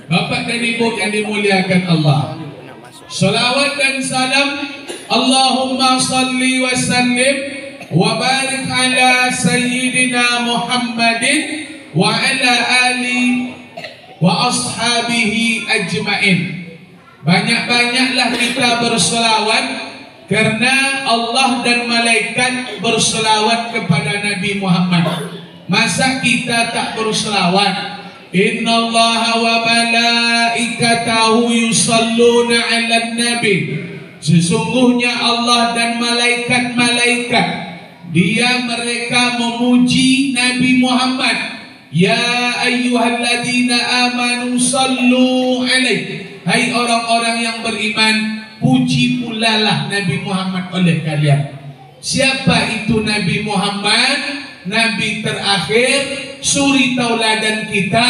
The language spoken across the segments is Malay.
Bapak dan Ibu yang dimuliakan Allah, salawat dan salam Allahumma salli wa sallim wa barik ala sayyidina Muhammadin wa ala ali wa ashabihi ajma'in. Banyak-banyaklah kita berselawat, karena Allah dan malaikat berselawat kepada Nabi Muhammad. Masa kita tak berselawat? Innallaha wa malaikatahu yusalluna 'alan nabi. Sesungguhnya Allah dan malaikat-malaikat mereka memuji Nabi Muhammad. Ya ayyuhalladzina amanu sallu alaihi. Hai orang-orang yang beriman, puji pulalah Nabi Muhammad oleh kalian. Siapa itu Nabi Muhammad? Nabi terakhir, suri tauladan kita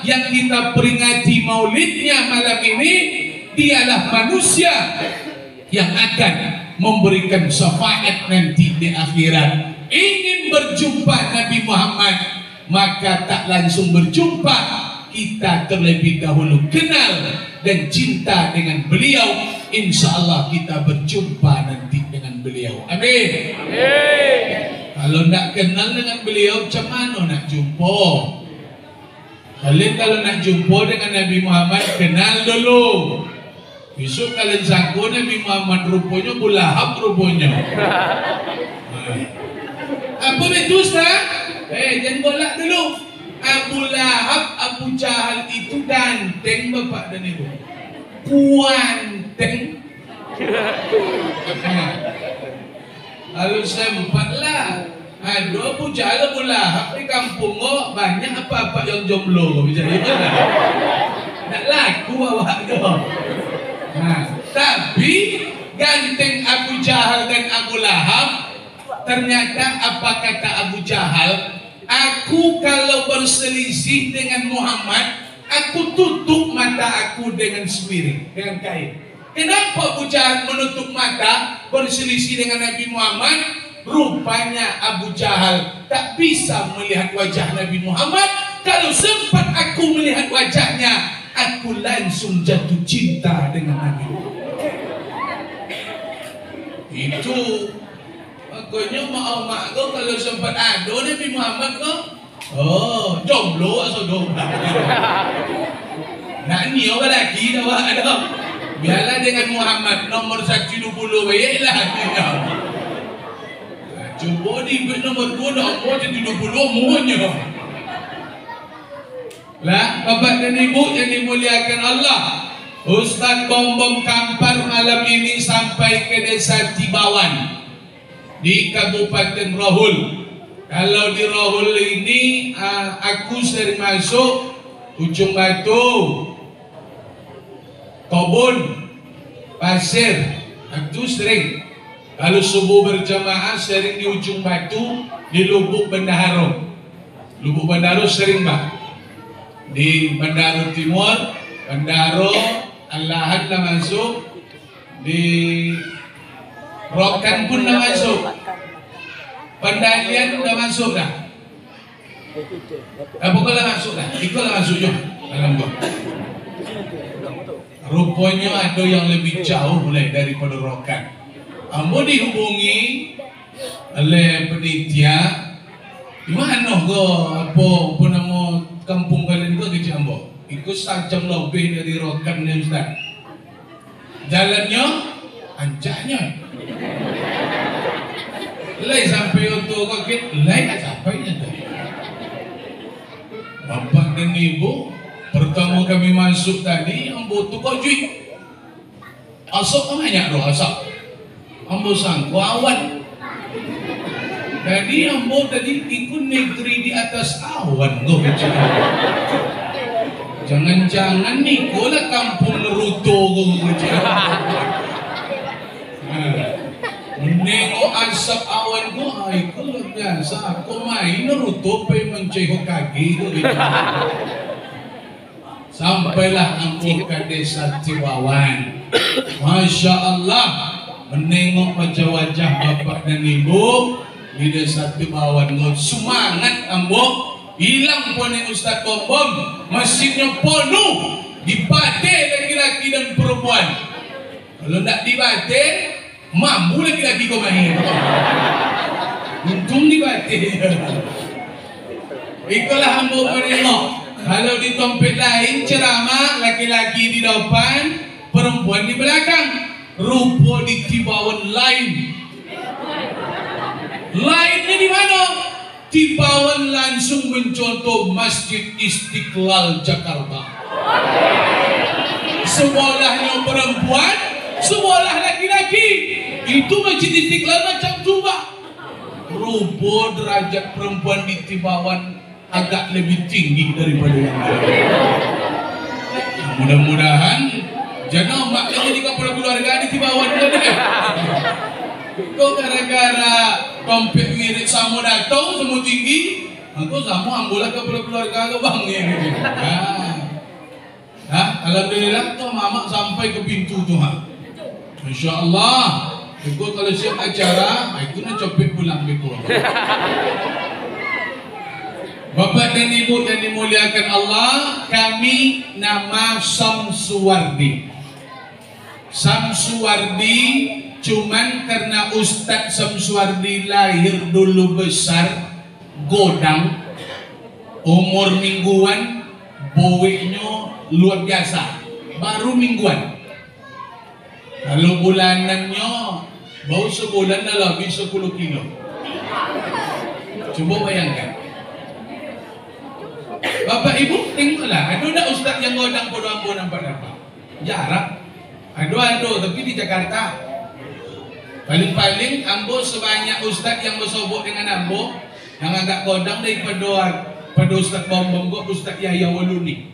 yang kita peringati maulidnya malam ini. Dialah manusia yang akan memberikan syafaat nanti di akhirat. Ingin berjumpa Nabi Muhammad, maka tak langsung berjumpa, kita terlebih dahulu kenal dan cinta dengan beliau. Insya Allah kita berjumpa nanti dengan beliau. Amin. Amin. Kalau nak kenal dengan beliau, macam mana nak jumpa? Kalian kalau nak jumpa dengan Nabi Muhammad, kenal dulu. Besok kalian sangka Nabi Muhammad rupanya Abu Lahab rupanya. Apa itu Ustaz? Jangan golak dulu. Abu Lahab, Abu Jahal itu ganteng Bapak dan Ibu. Kuanteng. Lalu sempatlah. Aduh, Abu Jahal, Abu Lahab di kampung banyak apa-apa yang jomblo. Jadi mana? Tak laku awak tu. Tapi ganteng Abu Jahal dan Abu Lahab. Ternyata apa kata Abu Jahal? Aku kalau berselisih dengan Muhammad, aku tutup mata aku dengan sendiri, dengan kain. Kenapa Abu Jahal menutup mata berselisih dengan Nabi Muhammad? Rupanya Abu Jahal tak bisa melihat wajah Nabi Muhammad. Kalau sempat aku melihat wajahnya, aku langsung jatuh cinta dengan Nabi Muhammad. Itu makanya mak kau kalau sempat ada Nabi Muhammad kau, jomblo atau jomblo. Nak ni orang lagi dah ada. Biarlah dengan Muhammad nomor 120 baiklah. Cuba di nomor 2 nomor 120 muanya. Lah, Bapak dan Ibu yang dimuliakan Allah, Ustaz Bom Kampar malam ini sampai ke desa Tibawan di Kabupaten Rohul. Kalau di Rohul ini aku sering masuk Ujung Batu, Kobun, Pasir. Itu sering. Kalau subuh berjamaah sering di Ujung Batu, di Lubuk Bendaharo. Lubuk Bendaharo sering Pak. Di Bendaharo Timur, Bendaharo, Al-Lahad dah masuk. Di Rokan pun dah masuk. Pendalian dah masuk dah. Pokoknya masuk dah. Ikutlah masuk juga dalam gua. Rupanya ada yang lebih jauh mulai daripada Rokan. Ambo dihubungi oleh penitia. Di mana go apa nama kampung kalian itu ke Ambo? Ikut 1 jam lebih dari Rokan ni Ustaz. Jalannya ancaknya. Lai sampai untuk kakek, lai tak capainya tu. Bapak dan Ibu, pertama kami masuk tadi, Ambo tukar juit. Asap banyak roh asap. Ambo sangka awan. Jadi Ambo tadi ikut negeri di atas awan. Jangan-jangan ni kolah kampung Neruto. Menengok asap awan ko, ay kalau biasa ako main Neruto pa mencehok kaki. Sampailah Ambo ke desa Tibawan. Masya Allah, menengok wajah-wajah bapak dan ibu di desa Tibawan. Semangat Ambo Hilang pun ni Ustaz Bom-Bom, masjidnya penuh, dibatil laki-laki dan perempuan. Kalau nak dibatil, mampu laki-laki kau main. Untung dibatil. Itulah hamba menengok. Kalau di tempat lain ceramah, laki-laki di depan, perempuan di belakang. Rupa di Tibawan lain. Lainnya di mana? Tibawan langsung mencontoh Masjid Istiqlal Jakarta. Sebelahnya perempuan, sebelah laki-laki. Itu Masjid Istiqlal macam tu, Pak. Rupa derajat perempuan di Tibawan agak lebih tinggi daripada yang lain. Mudah-mudahan jangan maknya jadi kepala keluarga di Tibawan. Kau gara-gara dompet wirid sama datang semua tinggi, aku sama ambulah kepala keluarga kau bang ya. Alhamdulillah tu mama sampai ke pintu tu ha. Insya-Allah. Kau kalau siap acara, itu nak cepet pulang betul. Bapak dan Ibu yang dimuliakan Allah, kami nama Samsuwardi. Samsuwardi cuman karena Ustadz Samsuwardi lahir dulu besar Godang, umur mingguan, boweknya luar biasa, baru mingguan. Kalau bulanannya bau sebulan dah lebih 10 kilo. Coba bayangkan. Bapak Ibu tengoklah, ada tak Ustaz yang Godang pada ambo nampak-nampak? Jarang. Ada tapi di Jakarta. Paling-paling ambo sebanyak Ustaz yang bersobok dengan ambo, yang agak Godang daripada Ustaz Bom-Bom gua, Ustaz Yahya Waluni.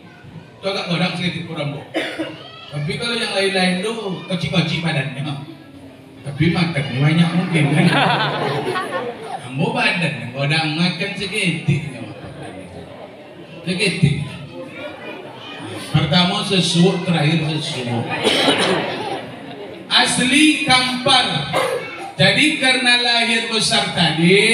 Itu agak Godang sedikit kurang ambo. Tapi kalau yang lain-lain tu kecil-kecil badannya. Tapi makan banyak mungkin kan. Ambo badan, Godang makan segitik. Segitik. Pertama sesuatu, terakhir sesuatu. Asli Kampar. Jadi karena lahir besar tadi,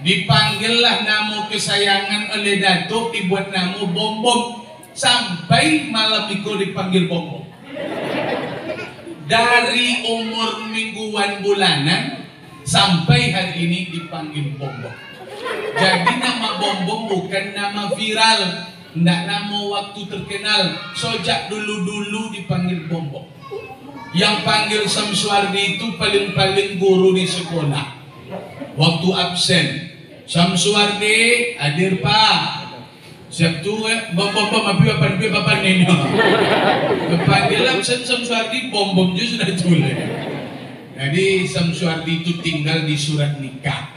dipanggillah nama kesayangan oleh Datuk, dibuat nama Bom-Bom. Sampai malam itu dipanggil Bom-Bom. Dari umur mingguan bulanan sampai hari ini dipanggil Bom-Bom. Jadi nama Bom-Bom bukan nama viral, tidak nama waktu terkenal. Sejak dulu-dulu dipanggil Bom-Bom. Yang panggil Samsuwardi itu paling-paling guru di sekolah. Waktu absen, Samsuwardi hadir Pak. Siap tu Bom-Bom api apa ni? Panggil absen Samsuwardi, Bom-Bom je sudah tulis. Jadi Samsuwardi itu tinggal di surat nikah,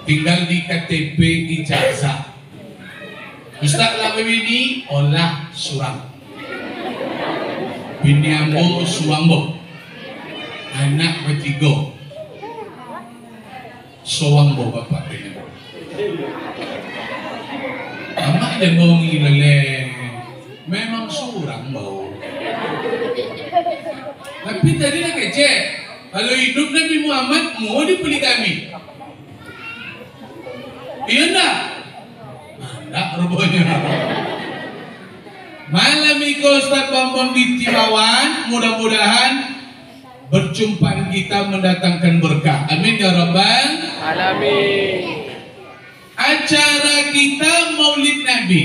tinggal di KTP ijazah. Ustaz lah ini olah surang. Bini ambo suambo, anak bertiga, suambo bapak ini. Amak dan bau ngilele, memang surang bau. Tapi tadi nak kecek, kalau hidup Nabi Muhammad mau dipilih kami. Iya enggak? Enggak rupanya. Malam itu Ustaz Bom-Bom di Tibawan, mudah-mudahan berjumpaan kita mendatangkan berkah. Amin ya Rabbal Alamin. Acara kita Maulid Nabi.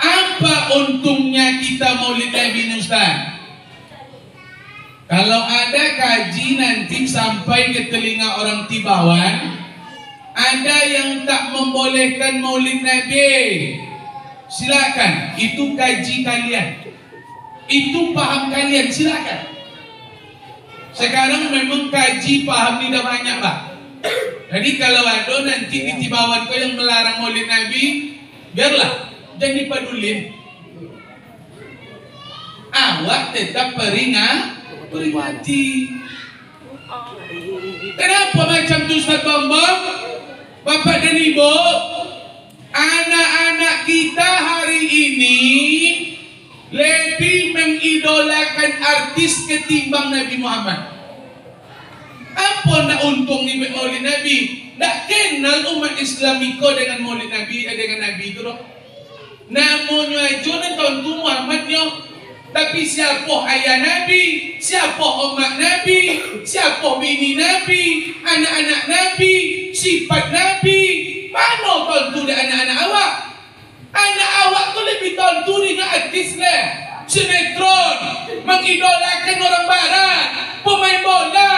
Apa untungnya kita Maulid Nabi ini Ustaz? Kalau ada kaji nanti sampai ke telinga orang Tibawan, ada yang tak membolehkan Maulid Nabi, silakan, itu kaji kalian, itu paham kalian, silakan. Sekarang memang kaji paham tidak banyak Pak. Jadi kalau ada nanti di Tibawan kau yang melarang Maulid Nabi, biarlah, jangan dipadulin. Awak tetap peringati. Kenapa macam tu Ustaz Bom-Bom? Bapak dan Ibu, anak-anak kita hari ini lebih mengidolakan artis ketimbang Nabi Muhammad. Apa nak untung ni Maulid Nabi? tak kenal umat Islam iko dengan Maulid Nabi, dengan Nabi itu loh. Namanya aja nonton tu Muhammad nyo. Tapi siapa ayah Nabi, siapa umat Nabi, siapa bini Nabi, anak-anak Nabi, sifat Nabi. Mana tontu dengan anak-anak awak? Anak awak tu lebih tontu dengan artis lah, sinetron, mengidolakan orang barat, pemain bola,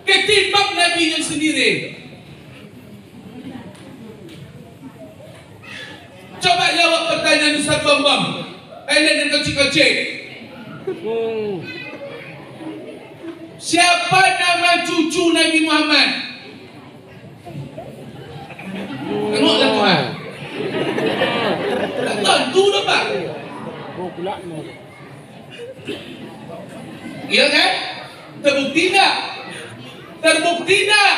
ketimbang Nabi yang sendiri. Coba jawab pertanyaan Ustaz Bambang. Kalian yang kecil-kecil. Siapa nama cucu Nabi Muhammad? Tengoklah Tuhan. Tak tentu dah Pak. Iya kan? Terbukti tak? Terbukti tak?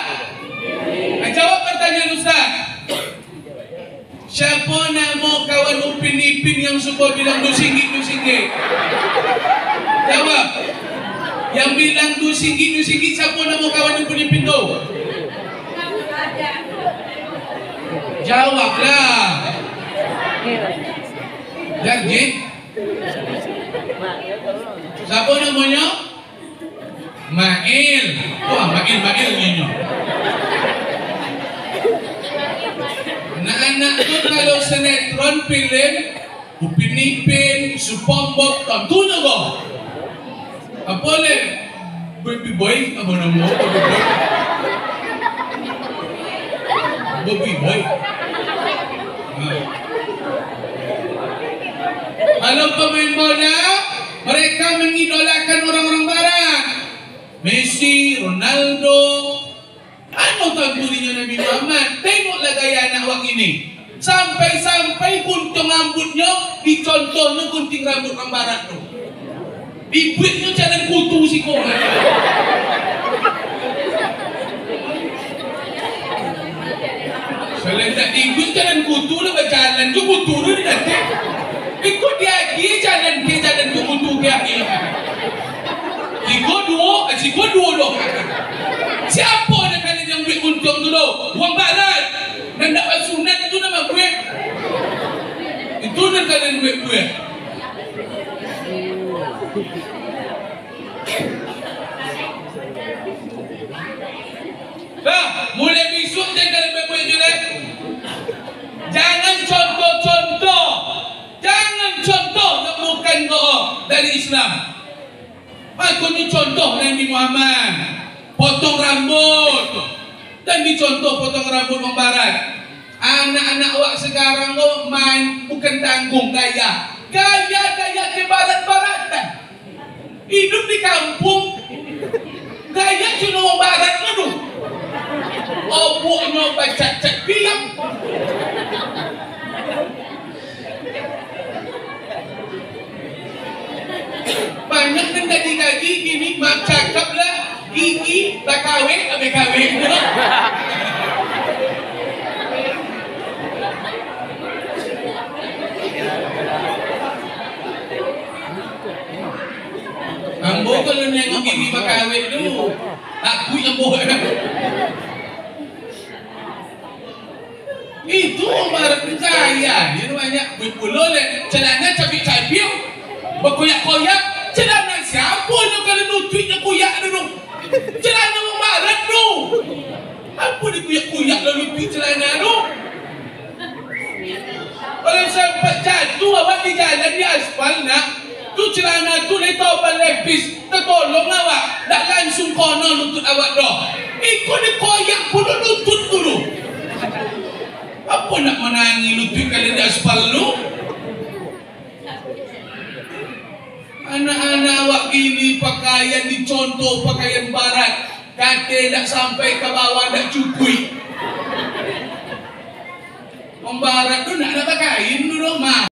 Jawab pertanyaan Ustaz. Siapa nama kawan Upin Ipin yang suka bilang RM2? Jawab. Yang bilang RM2 siapa nama kawan Upin Ipin tu? Jawablah. Janji. Siapa namanya? Mail. Wah, Mail nyanyi. Anak-anak tu kalau sinetron film Upin Ipin, SpongeBob, tentunya kok. Apa boleh? Baby Boy, apa nama? Baby Boy. Kalau pemain bola, mereka mengidolakan orang-orang barat. Messi, Ronaldo. Ano tanggurinya Nabi Muhammad? Tengoklah gaya anak awak ini. Sampai-sampai gunting rambutnya dicontohnya gunting rambut orang barat tu. Dibuatnya jalan kutu si kong. Selain tak dibuat jalan kutu lah berjalan tu kutu tu nanti. Ikut dia lagi jalan tu kutu dia lagi. Jika dua loh. Siapa nak kali yang buat untung tu loh? Orang barat. Dan dapat sunat itu nama gue. Itu nak kalian gue. Nah, mulai besok jangan buat jelek. Jangan contoh-contoh. Jangan contoh yang bukan doa dari Islam. Aku ni contoh Nabi Muhammad. Potong rambut. Dan dicontoh potong rambut orang barat. Anak-anak awak sekarang tu main bukan tanggung gaya. Gaya ke barat-baratan. Hidup di kampung. Gaya cuma orang barat tu. Oboknya baca-cat bilang. Banyak yang gaji-gaji gini mak cakap lah gigi tak kahwin habis kahwin. Ambo kalau nengok gigi mak kahwin tu aku yang buat. Itu orang barat percaya. Dia banyak berpuluh le celana capik-capik berkoyak-koyak. Celana siapa yang kalau nutupnya koyak dulu? Celana orang barat tu. Apa dia koyak-koyak lalu nutup celana tu? Kalau sampai jatuh awak di jalan di aspal nak tu celana tu letak lepis tertolong awak tak langsung kono lutut awak dah. Ikut dia koyak pun lutut dulu. Apa nak menangi lutut kalian di aspal lu? Anak-anak awak gini pakaian dicontoh pakaian barat. Kata tak sampai ke bawah tak cukui. Orang barat tu nak pakaian dulu mah.